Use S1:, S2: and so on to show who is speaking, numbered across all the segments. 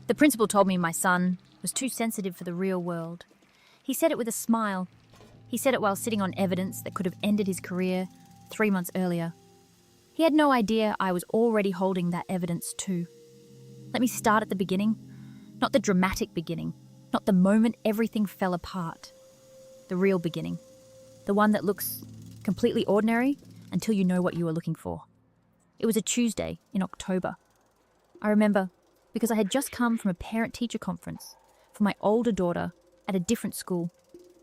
S1: The principal told me my son was too sensitive for the real world. He said it with a smile. He said it while sitting on evidence that could have ended his career 3 months earlier. He had no idea I was already holding that evidence too. Let me start at the beginning. Not the dramatic beginning. Not the moment everything fell apart. The real beginning. The one that looks completely ordinary until you know what you were looking for. It was a Tuesday in October. I remember because I had just come from a parent-teacher conference for my older daughter at a different school,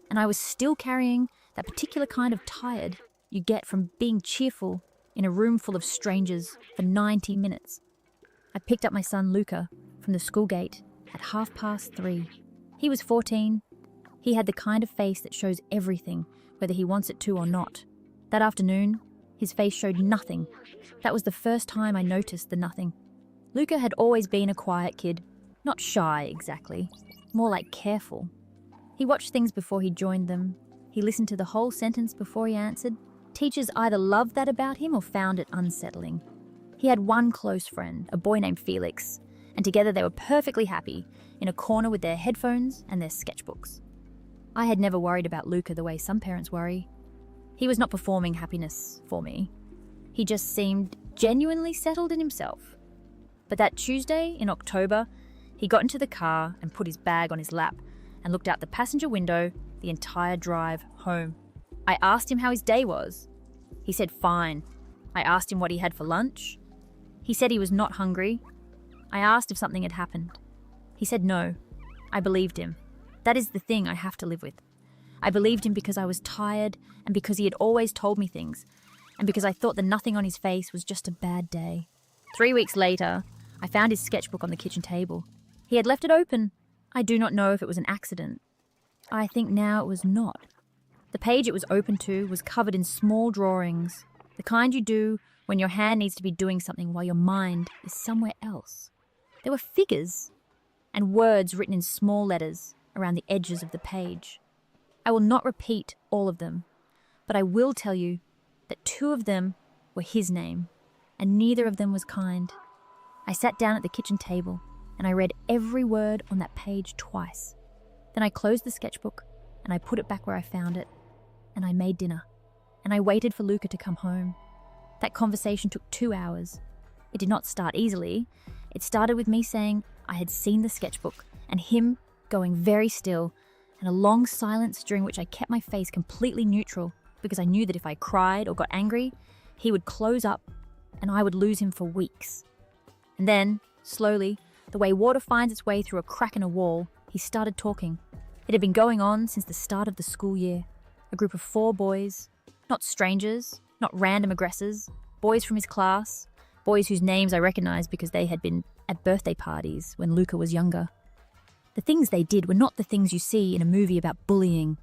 S1: and I was still carrying that particular kind of tired you get from being cheerful in a room full of strangers for 90 minutes. I picked up my son Luca from the school gate at 3:30. He was 14. He had the kind of face that shows everything, whether he wants it to or not. That afternoon, his face showed nothing. That was the first time I noticed the nothing. Luca had always been a quiet kid, not shy exactly, more like careful. He watched things before he joined them. He listened to the whole sentence before he answered. Teachers either loved that about him or found it unsettling. He had one close friend, a boy named Felix, and together they were perfectly happy in a corner with their headphones and their sketchbooks. I had never worried about Luca the way some parents worry. He was not performing happiness for me. He just seemed genuinely settled in himself. But that Tuesday in October, he got into the car and put his bag on his lap and looked out the passenger window the entire drive home. I asked him how his day was. He said fine. I asked him what he had for lunch. He said he was not hungry. I asked if something had happened. He said no. I believed him. That is the thing I have to live with. I believed him because I was tired and because he had always told me things and because I thought the nothing on his face was just a bad day. 3 weeks later, I found his sketchbook on the kitchen table. He had left it open. I do not know if it was an accident. I think now it was not. The page it was open to was covered in small drawings, the kind you do when your hand needs to be doing something while your mind is somewhere else. There were figures and words written in small letters around the edges of the page. I will not repeat all of them, but I will tell you that 2 of them were his name, and neither of them was kind. I sat down at the kitchen table and I read every word on that page twice. Then I closed the sketchbook and I put it back where I found it, and I made dinner, and I waited for Luca to come home. That conversation took 2 hours. It did not start easily. It started with me saying I had seen the sketchbook and him going very still, and a long silence during which I kept my face completely neutral because I knew that if I cried or got angry, he would close up and I would lose him for weeks. And then, slowly, the way water finds its way through a crack in a wall, he started talking. It had been going on since the start of the school year. A group of 4 boys, not strangers, not random aggressors, boys from his class, boys whose names I recognized because they had been at birthday parties when Luca was younger. The things they did were not the things you see in a movie about bullying.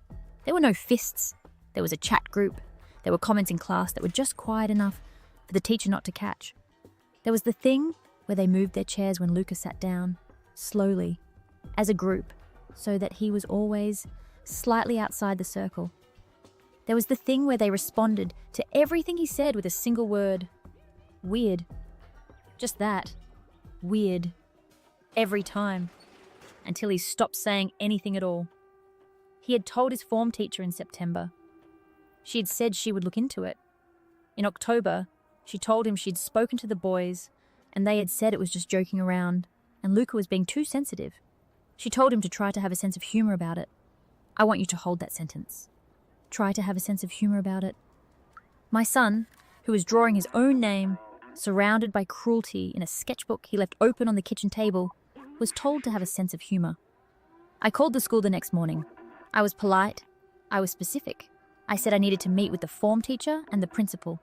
S1: There were no fists. There was a chat group. There were comments in class that were just quiet enough for the teacher not to catch. There was the thing where they moved their chairs when Luca sat down, slowly, as a group, so that he was always slightly outside the circle. There was the thing where they responded to everything he said with a single word. Weird. Just that. Weird. Every time. Until he stopped saying anything at all. He had told his form teacher in September. She had said she would look into it. In October, she told him she'd spoken to the boys and they had said it was just joking around and Luca was being too sensitive. She told him to try to have a sense of humor about it. I want you to hold that sentence. Try to have a sense of humor about it. My son, who was drawing his own name, surrounded by cruelty in a sketchbook he left open on the kitchen table, was told to have a sense of humor. I called the school the next morning. I was polite. I was specific. I said I needed to meet with the form teacher and the principal.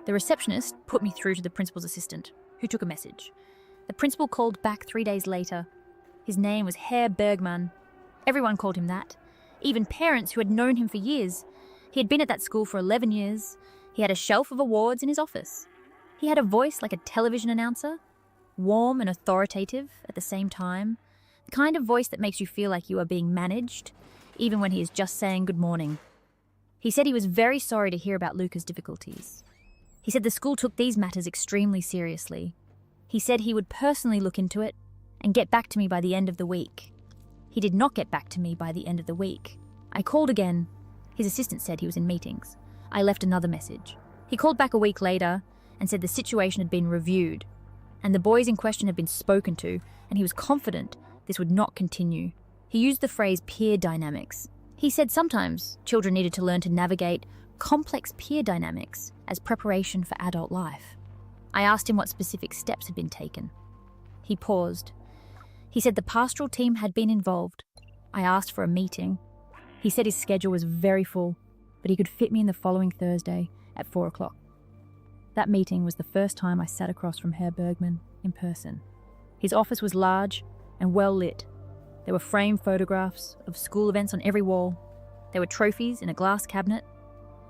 S1: The receptionist put me through to the principal's assistant, who took a message. The principal called back 3 days later. His name was Herr Bergmann. Everyone called him that. Even parents who had known him for years. He had been at that school for 11 years. He had a shelf of awards in his office. He had a voice like a television announcer, warm and authoritative at the same time, the kind of voice that makes you feel like you are being managed, even when he is just saying good morning. He said he was very sorry to hear about Luca's difficulties. He said the school took these matters extremely seriously. He said he would personally look into it, and get back to me by the end of the week. He did not get back to me by the end of the week. I called again. His assistant said he was in meetings. I left another message. He called back a week later and said the situation had been reviewed and the boys in question had been spoken to, and he was confident this would not continue. He used the phrase peer dynamics. He said sometimes children needed to learn to navigate complex peer dynamics as preparation for adult life. I asked him what specific steps had been taken. He paused. He said the pastoral team had been involved. I asked for a meeting. He said his schedule was very full, but he could fit me in the following Thursday at 4 o'clock. That meeting was the first time I sat across from Herr Bergman in person. His office was large and well lit. There were framed photographs of school events on every wall. There were trophies in a glass cabinet.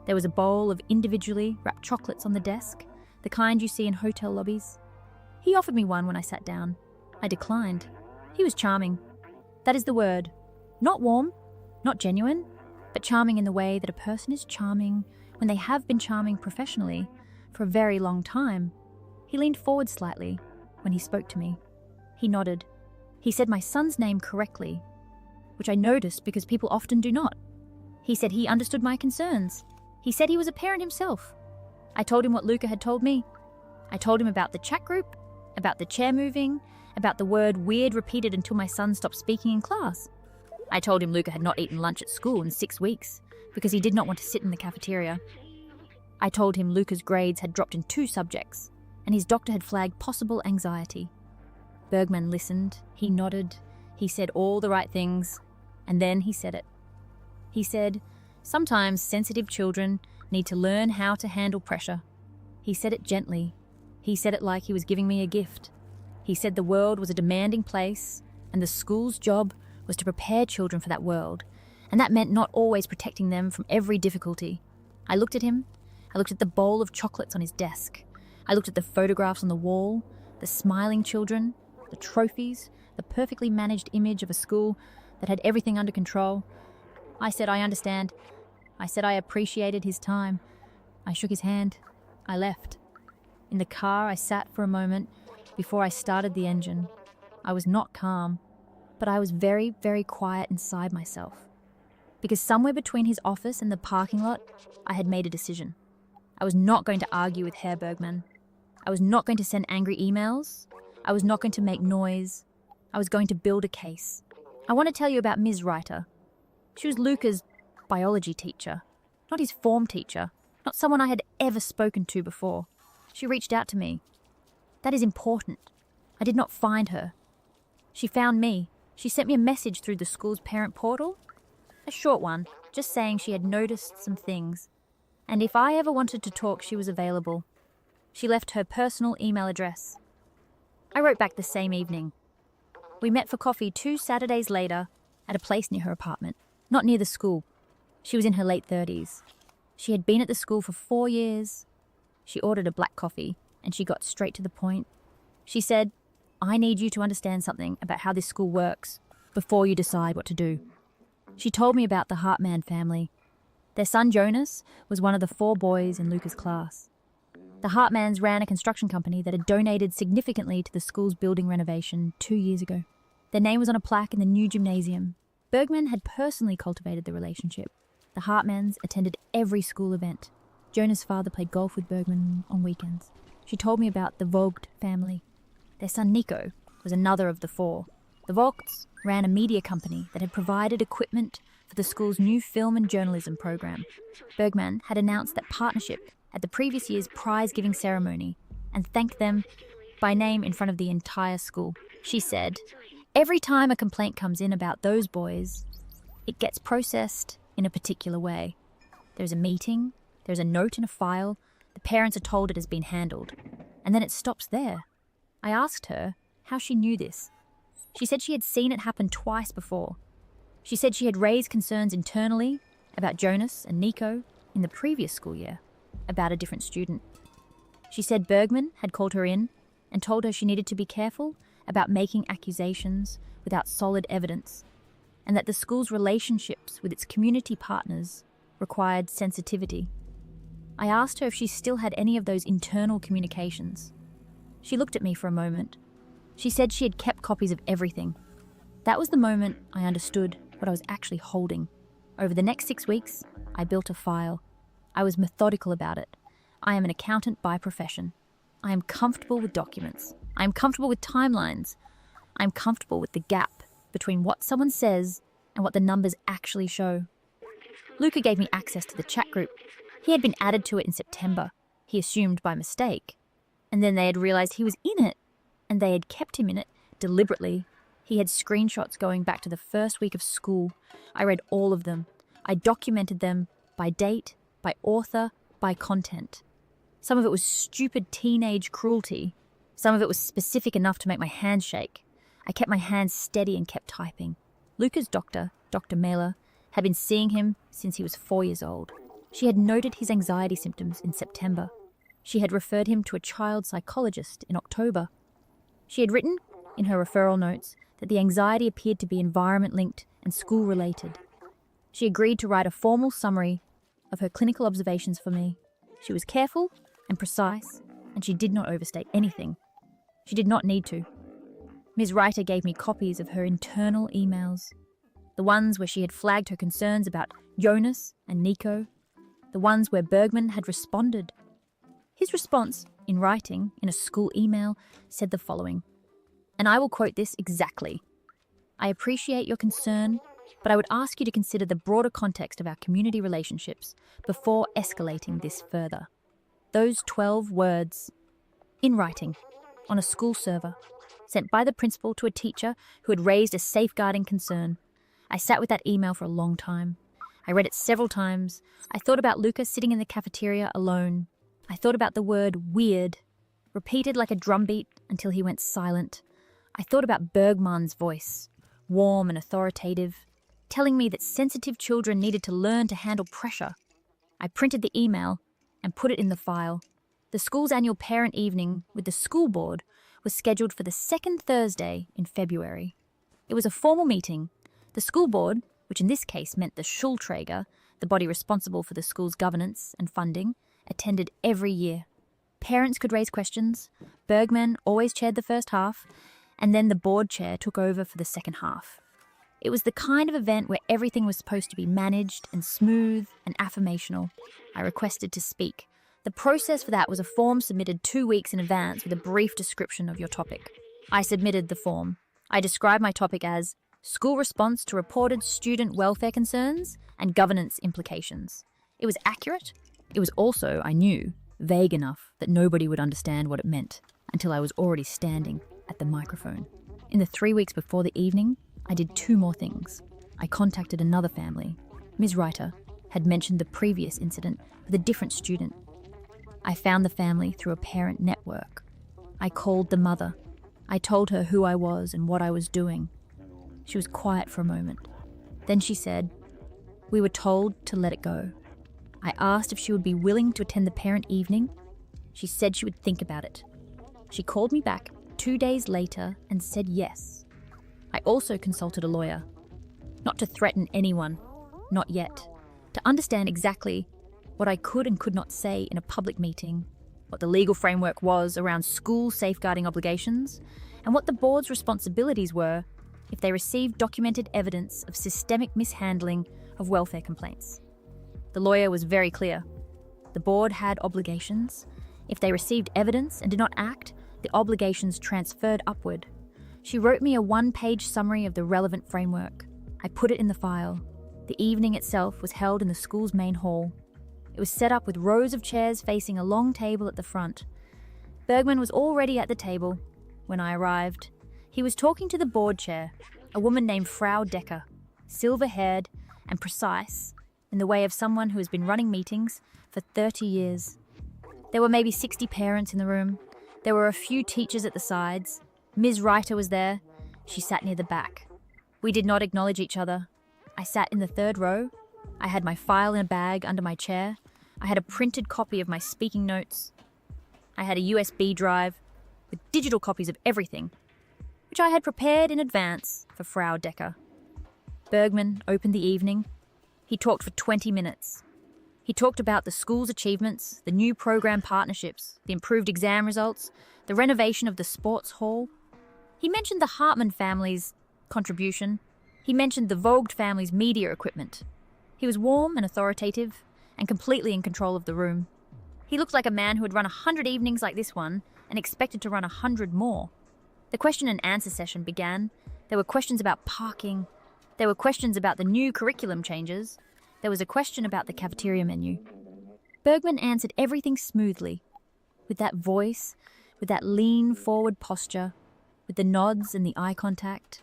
S1: There was a bowl of individually wrapped chocolates on the desk, the kind you see in hotel lobbies. He offered me one when I sat down. I declined. He was charming. That is the word. Not warm, not genuine, but charming in the way that a person is charming when they have been charming professionally for a very long time. He leaned forward slightly when he spoke to me. He nodded. He said my son's name correctly, which I noticed because people often do not. He said he understood my concerns. He said he was a parent himself. I told him what Luca had told me. I told him about the chat group, about the chair moving, about the word weird repeated until my son stopped speaking in class. I told him Luca had not eaten lunch at school in 6 weeks because he did not want to sit in the cafeteria. I told him Luca's grades had dropped in 2 subjects and his doctor had flagged possible anxiety. Bergman listened, he nodded, he said all the right things, and then he said it. He said, sometimes sensitive children need to learn how to handle pressure. He said it gently. He said it like he was giving me a gift. He said the world was a demanding place, and the school's job was to prepare children for that world, and that meant not always protecting them from every difficulty. I looked at him. I looked at the bowl of chocolates on his desk. I looked at the photographs on the wall, the smiling children, the trophies, the perfectly managed image of a school that had everything under control. I said, I understand. I said I appreciated his time. I shook his hand. I left. In the car, I sat for a moment before I started the engine. I was not calm, but I was very, very quiet inside myself. Because somewhere between his office and the parking lot, I had made a decision. I was not going to argue with Herr Bergman. I was not going to send angry emails. I was not going to make noise. I was going to build a case. I want to tell you about Ms. Reiter. She was Luca's biology teacher, not his form teacher, not someone I had ever spoken to before. She reached out to me. That is important. I did not find her. She found me. She sent me a message through the school's parent portal. A short one, just saying she had noticed some things. And if I ever wanted to talk, she was available. She left her personal email address. I wrote back the same evening. We met for coffee 2 Saturdays later at a place near her apartment, not near the school. She was in her late 30s. She had been at the school for 4 years. She ordered a black coffee, and she got straight to the point. She said, I need you to understand something about how this school works before you decide what to do. She told me about the Hartman family. Their son Jonas was one of the 4 boys in Luca's class. The Hartmans ran a construction company that had donated significantly to the school's building renovation 2 years ago. Their name was on a plaque in the new gymnasium. Bergman had personally cultivated the relationship. The Hartmans attended every school event. Jonas' father played golf with Bergman on weekends. She told me about the Vogt family. Their son Nico was another of the 4. The Vogts ran a media company that had provided equipment for the school's new film and journalism program. Bergman had announced that partnership at the previous year's prize-giving ceremony and thanked them by name in front of the entire school. She said, every time a complaint comes in about those boys, it gets processed in a particular way. There's a meeting, there's a note in a file, the parents are told it has been handled, and then it stops there. I asked her how she knew this. She said she had seen it happen twice before. She said she had raised concerns internally about Jonas and Nico in the previous school year, about a different student. She said Bergman had called her in and told her she needed to be careful about making accusations without solid evidence, and that the school's relationships with its community partners required sensitivity. I asked her if she still had any of those internal communications. She looked at me for a moment. She said she had kept copies of everything. That was the moment I understood what I was actually holding. Over the next 6 weeks, I built a file. I was methodical about it. I am an accountant by profession. I am comfortable with documents. I am comfortable with timelines. I am comfortable with the gap between what someone says and what the numbers actually show. Luca gave me access to the chat group. He had been added to it in September. He assumed by mistake. And then they had realized he was in it, and they had kept him in it deliberately. He had screenshots going back to the first week of school. I read all of them. I documented them by date, by author, by content. Some of it was stupid teenage cruelty. Some of it was specific enough to make my hands shake. I kept my hands steady and kept typing. Luca's doctor, Dr. Mailer, had been seeing him since he was 4 years old. She had noted his anxiety symptoms in September. She had referred him to a child psychologist in October. She had written in her referral notes that the anxiety appeared to be environment-linked and school-related. She agreed to write a formal summary of her clinical observations for me. She was careful and precise, and she did not overstate anything. She did not need to. Ms. Reiter gave me copies of her internal emails, the ones where she had flagged her concerns about Jonas and Nico, the ones where Bergman had responded. His response, in writing, in a school email, said the following, and I will quote this exactly. I appreciate your concern, but I would ask you to consider the broader context of our community relationships before escalating this further. Those 12 words, in writing, on a school server, sent by the principal to a teacher who had raised a safeguarding concern. I sat with that email for a long time. I read it several times. I thought about Luca sitting in the cafeteria alone. I thought about the word weird, repeated like a drumbeat until he went silent. I thought about Bergman's voice, warm and authoritative, telling me that sensitive children needed to learn to handle pressure. I printed the email and put it in the file. The school's annual parent evening with the school board was scheduled for the second Thursday in February. It was a formal meeting. The school board, which in this case meant the Schulträger, the body responsible for the school's governance and funding, attended every year. Parents could raise questions. Bergman always chaired the first half, and then the board chair took over for the second half. It was the kind of event where everything was supposed to be managed and smooth and affirmational. I requested to speak. The process for that was a form submitted 2 weeks in advance with a brief description of your topic. I submitted the form. I described my topic as school response to reported student welfare concerns and governance implications. It was accurate. It was also, I knew, vague enough that nobody would understand what it meant until I was already standing at the microphone. In the 3 weeks before the evening, I did 2 more things. I contacted another family. Ms. Reiter had mentioned the previous incident with a different student. I found the family through a parent network. I called the mother. I told her who I was and what I was doing. She was quiet for a moment. Then she said, "We were told to let it go." I asked if she would be willing to attend the parent evening. She said she would think about it. She called me back 2 days later and said yes. I also consulted a lawyer. Not to threaten anyone, not yet. To understand exactly what I could and could not say in a public meeting, what the legal framework was around school safeguarding obligations, and what the board's responsibilities were if they received documented evidence of systemic mishandling of welfare complaints. The lawyer was very clear. The board had obligations. If they received evidence and did not act, the obligations transferred upward. She wrote me a 1-page summary of the relevant framework. I put it in the file. The evening itself was held in the school's main hall. It was set up with rows of chairs facing a long table at the front. Bergman was already at the table when I arrived. He was talking to the board chair, a woman named Frau Decker, silver-haired and precise in the way of someone who has been running meetings for 30 years. There were maybe 60 parents in the room. There were a few teachers at the sides. Ms. Reiter was there. She sat near the back. We did not acknowledge each other. I sat in the 3rd row. I had my file in a bag under my chair. I had a printed copy of my speaking notes. I had a USB drive with digital copies of everything, which I had prepared in advance for Frau Decker. Bergman opened the evening. He talked for 20 minutes. He talked about the school's achievements, the new program partnerships, the improved exam results, the renovation of the sports hall. He mentioned the Hartman family's contribution. He mentioned the Vogt family's media equipment. He was warm and authoritative and completely in control of the room. He looked like a man who had run 100 evenings like this one and expected to run 100 more. The question and answer session began. There were questions about parking. There were questions about the new curriculum changes. There was a question about the cafeteria menu. Bergman answered everything smoothly, with that voice, with that lean forward posture, with the nods and the eye contact,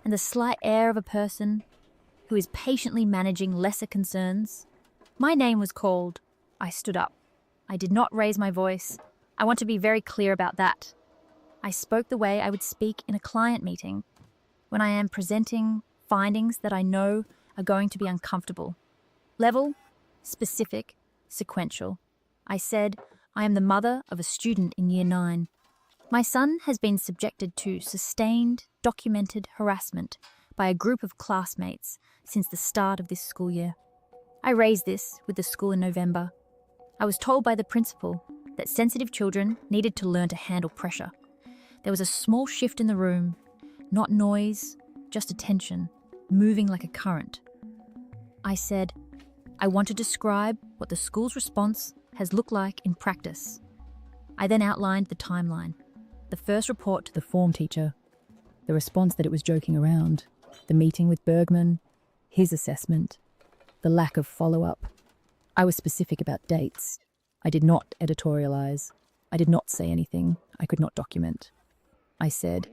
S1: and the slight air of a person who is patiently managing lesser concerns. My name was called. I stood up. I did not raise my voice. I want to be very clear about that. I spoke the way I would speak in a client meeting, when I am presenting findings that I know are going to be uncomfortable. Level, specific, sequential. I said, I am the mother of a student in Year 9. My son has been subjected to sustained, documented harassment by a group of classmates since the start of this school year. I raised this with the school in November. I was told by the principal that sensitive children needed to learn to handle pressure. There was a small shift in the room, not noise, just attention, moving like a current. I said, I want to describe what the school's response has looked like in practice. I then outlined the timeline. The first report to the form teacher, the response that it was joking around, the meeting with Bergman, his assessment, the lack of follow-up. I was specific about dates. I did not editorialize. I did not say anything I could not document. I said,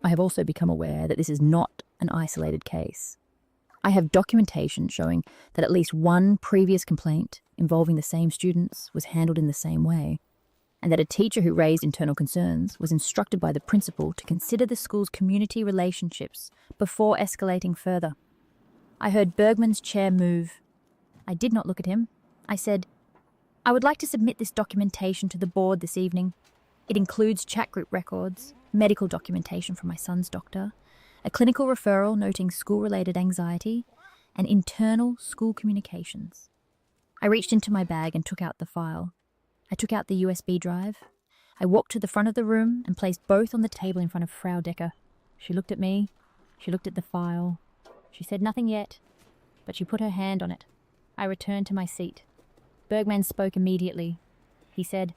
S1: I have also become aware that this is not an isolated case. I have documentation showing that at least one previous complaint involving the same students was handled in the same way, and that a teacher who raised internal concerns was instructed by the principal to consider the school's community relationships before escalating further. I heard Bergman's chair move. I did not look at him. I said, I would like to submit this documentation to the board this evening. It includes chat group records, medical documentation from my son's doctor, a clinical referral noting school-related anxiety, and internal school communications. I reached into my bag and took out the file. I took out the USB drive. I walked to the front of the room and placed both on the table in front of Frau Decker. She looked at me. She looked at the file. She said nothing yet, but she put her hand on it. I returned to my seat. Bergman spoke immediately. He said,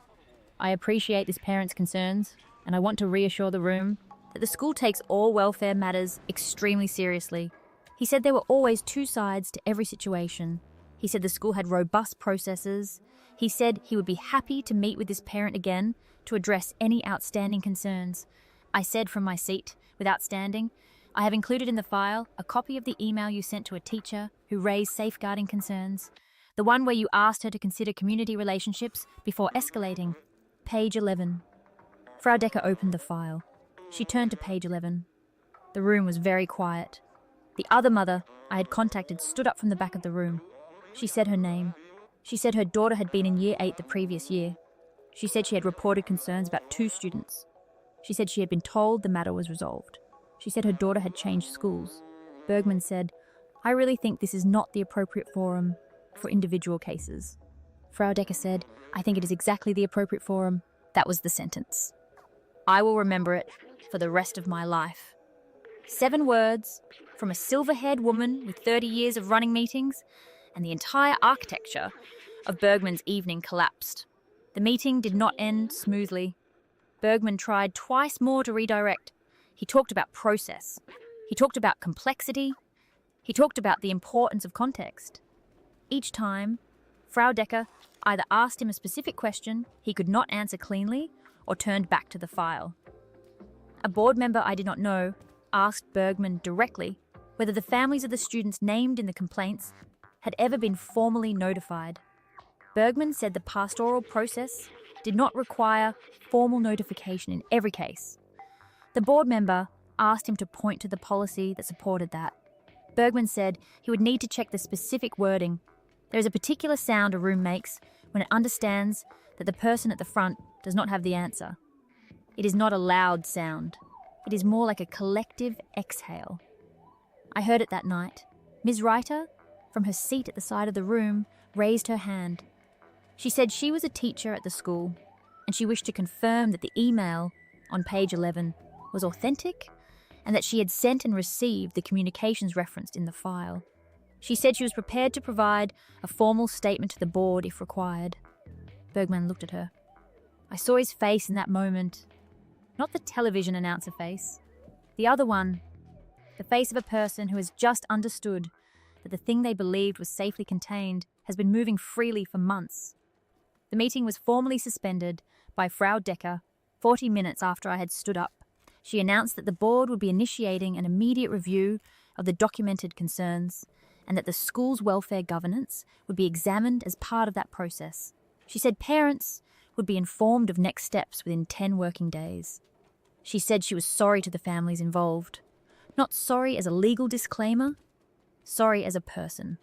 S1: I appreciate this parent's concerns, and I want to reassure the room that the school takes all welfare matters extremely seriously. He said there were always two sides to every situation. He said the school had robust processes. He said he would be happy to meet with this parent again to address any outstanding concerns. I said from my seat, with outstanding, I have included in the file a copy of the email you sent to a teacher who raised safeguarding concerns. The one where you asked her to consider community relationships before escalating. Page 11. Frau Decker opened the file. She turned to page 11. The room was very quiet. The other mother I had contacted stood up from the back of the room. She said her name. She said her daughter had been in Year 8 the previous year. She said she had reported concerns about 2 students. She said she had been told the matter was resolved. She said her daughter had changed schools. Bergman said, I really think this is not the appropriate forum for individual cases. Frau Decker said, I think it is exactly the appropriate forum. That was the sentence. I will remember it for the rest of my life. 7 words from a silver-haired woman with 30 years of running meetings, and the entire architecture of Bergman's evening collapsed. The meeting did not end smoothly. Bergman tried twice more to redirect. He talked about process. He talked about complexity. He talked about the importance of context. Each time, Frau Decker either asked him a specific question he could not answer cleanly or turned back to the file. A board member I did not know asked Bergman directly whether the families of the students named in the complaints had ever been formally notified. Bergman said the pastoral process did not require formal notification in every case. The board member asked him to point to the policy that supported that. Bergman said he would need to check the specific wording. There is a particular sound a room makes when it understands that the person at the front does not have the answer. It is not a loud sound. It is more like a collective exhale. I heard it that night. Ms. Reiter, from her seat at the side of the room, raised her hand. She said she was a teacher at the school, and she wished to confirm that the email on page 11 was authentic and that she had sent and received the communications referenced in the file. She said she was prepared to provide a formal statement to the board if required. Bergman looked at her. I saw his face in that moment. Not the television announcer face. The other one. The face of a person who has just understood that the thing they believed was safely contained has been moving freely for months. The meeting was formally suspended by Frau Decker 40 minutes after I had stood up. She announced that the board would be initiating an immediate review of the documented concerns and that the school's welfare governance would be examined as part of that process. She said parents would be informed of next steps within 10 working days. She said she was sorry to the families involved. Not sorry as a legal disclaimer, sorry as a person.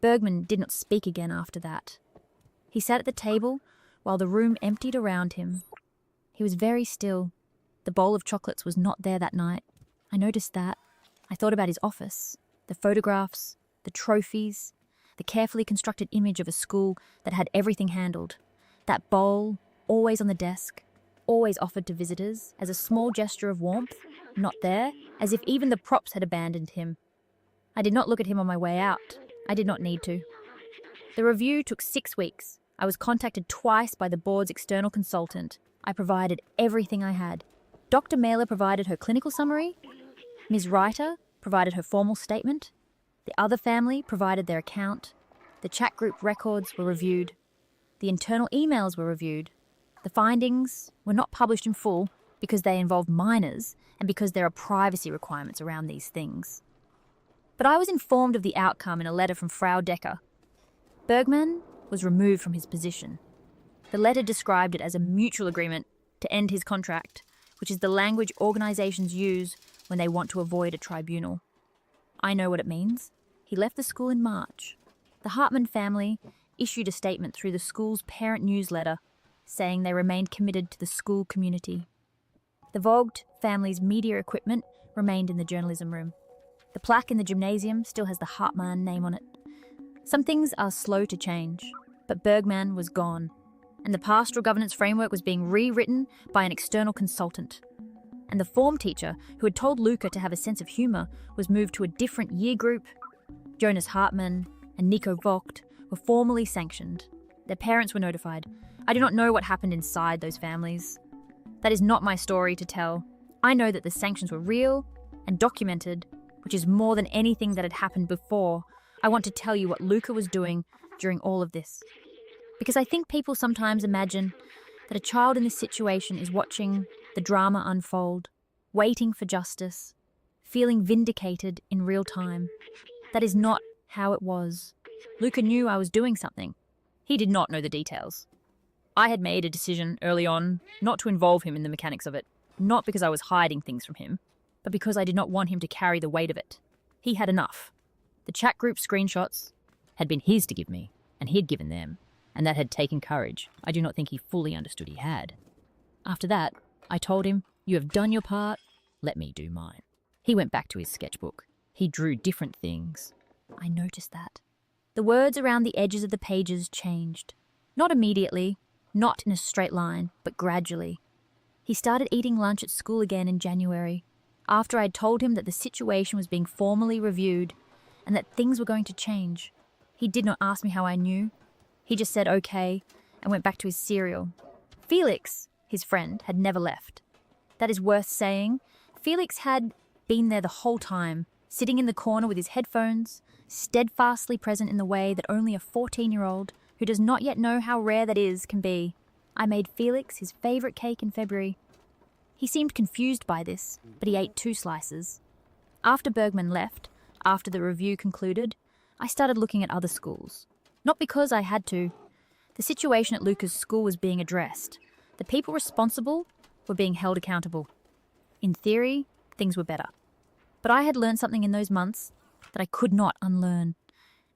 S1: Bergman did not speak again after that. He sat at the table while the room emptied around him. He was very still. The bowl of chocolates was not there that night. I noticed that. I thought about his office, the photographs, the trophies, the carefully constructed image of a school that had everything handled. That bowl, always on the desk, always offered to visitors as a small gesture of warmth, not there, as if even the props had abandoned him. I did not look at him on my way out. I did not need to. The review took 6 weeks. I was contacted twice by the board's external consultant. I provided everything I had. Dr. Mailer provided her clinical summary. Ms. Reiter provided her formal statement. The other family provided their account. The chat group records were reviewed. The internal emails were reviewed. The findings were not published in full because they involved minors and because there are privacy requirements around these things. But I was informed of the outcome in a letter from Frau Decker. Bergman was removed from his position. The letter described it as a mutual agreement to end his contract, which is the language organisations use when they want to avoid a tribunal. I know what it means. He left the school in March. The Hartman family issued a statement through the school's parent newsletter saying they remained committed to the school community. The Vogt family's media equipment remained in the journalism room. The plaque in the gymnasium still has the Hartman name on it. Some things are slow to change, but Bergman was gone, and the pastoral governance framework was being rewritten by an external consultant. And the form teacher, who had told Luca to have a sense of humour, was moved to a different year group. Jonas Hartman and Nico Vogt were formally sanctioned. Their parents were notified. I do not know what happened inside those families. That is not my story to tell. I know that the sanctions were real and documented, which is more than anything that had happened before. I want to tell you what Luca was doing during all of this. Because I think people sometimes imagine that a child in this situation is watching the drama unfold, waiting for justice, feeling vindicated in real time. That is not how it was. Luca knew I was doing something. He did not know the details. I had made a decision early on not to involve him in the mechanics of it, not because I was hiding things from him, but because I did not want him to carry the weight of it. He had enough. The chat group screenshots had been his to give me, and he had given them, and that had taken courage. I do not think he fully understood he had. After that, I told him, "You have done your part, let me do mine." He went back to his sketchbook. He drew different things. I noticed that. The words around the edges of the pages changed. Not immediately, not in a straight line, but gradually. He started eating lunch at school again in January, after I had told him that the situation was being formally reviewed and that things were going to change. He did not ask me how I knew. He just said okay and went back to his cereal. Felix, his friend, had never left. That is worth saying. Felix had been there the whole time, sitting in the corner with his headphones, steadfastly present in the way that only a 14-year-old who does not yet know how rare that is can be. I made Felix his favourite cake in February. He seemed confused by this, but he ate 2 slices. After Bergman left, after the review concluded, I started looking at other schools. Not because I had to. The situation at Luca's school was being addressed. The people responsible were being held accountable. In theory, things were better. But I had learned something in those months that I could not unlearn.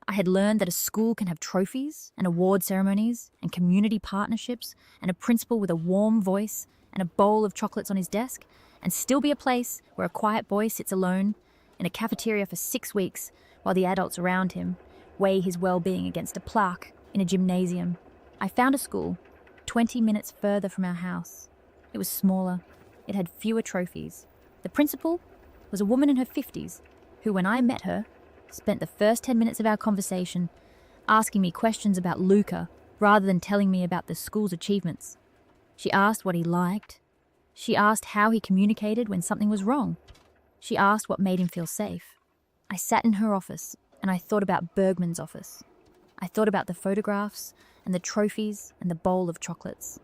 S1: I had learned that a school can have trophies and award ceremonies and community partnerships and a principal with a warm voice and a bowl of chocolates on his desk and still be a place where a quiet boy sits alone in a cafeteria for 6 weeks while the adults around him weigh his well-being against a plaque in a gymnasium. I found a school 20 minutes further from our house. It was smaller. it had fewer trophies. The principal was a woman in her 50s who, when I met her, spent the first 10 minutes of our conversation asking me questions about Luca rather than telling me about the school's achievements. She asked what he liked. She asked how he communicated when something was wrong. She asked what made him feel safe. I sat in her office and I thought about Bergman's office. I thought about the photographs and the trophies and the bowl of chocolates.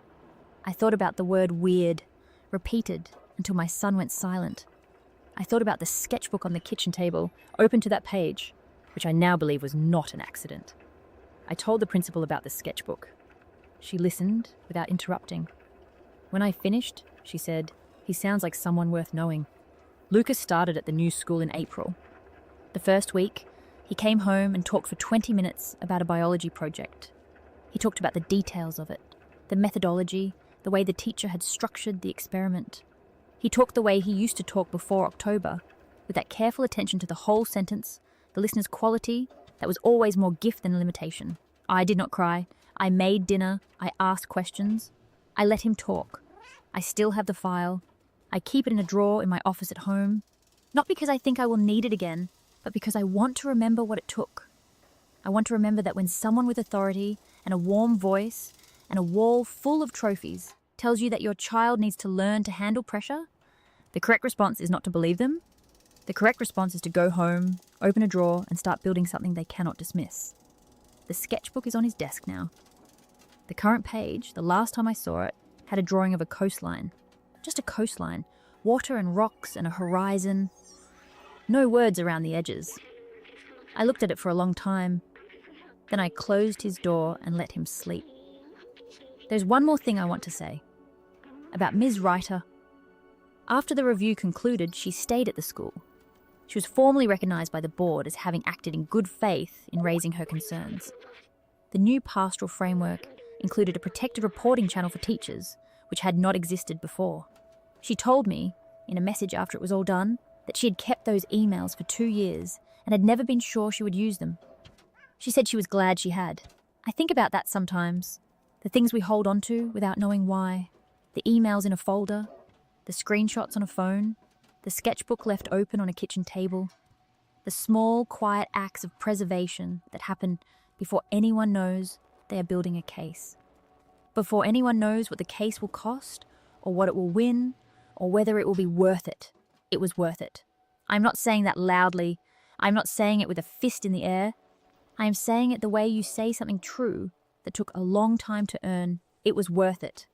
S1: I thought about the word weird, repeated until my son went silent. I thought about the sketchbook on the kitchen table, open to that page, which I now believe was not an accident. I told the principal about the sketchbook. She listened without interrupting. When I finished, she said, "He sounds like someone worth knowing." Lucas started at the new school in April. The first week, he came home and talked for 20 minutes about a biology project. He talked about the details of it, the methodology, the way the teacher had structured the experiment. He talked the way he used to talk before October, with that careful attention to the whole sentence, the listener's quality, that was always more gift than limitation. I did not cry. I made dinner. I asked questions. I let him talk. I still have the file. I keep it in a drawer in my office at home, not because I think I will need it again, but because I want to remember what it took. I want to remember that when someone with authority and a warm voice and a wall full of trophies tells you that your child needs to learn to handle pressure, the correct response is not to believe them. The correct response is to go home, open a drawer, and start building something they cannot dismiss. The sketchbook is on his desk now. The current page, the last time I saw it, had a drawing of a coastline. Just a coastline. Water and rocks and a horizon. No words around the edges. I looked at it for a long time. Then I closed his door and let him sleep. There's one more thing I want to say. About Ms. Reiter. After the review concluded, she stayed at the school. She was formally recognised by the board as having acted in good faith in raising her concerns. The new pastoral framework included a protected reporting channel for teachers, which had not existed before. She told me, in a message after it was all done, that she had kept those emails for 2 years and had never been sure she would use them. She said she was glad she had. I think about that sometimes. The things we hold on to without knowing why. The emails in a folder, the screenshots on a phone, the sketchbook left open on a kitchen table, the small, quiet acts of preservation that happen before anyone knows they are building a case. Before anyone knows what the case will cost, or what it will win, or whether it will be worth it. It was worth it. I'm not saying that loudly. I'm not saying it with a fist in the air. I am saying it the way you say something true that took a long time to earn. It was worth it.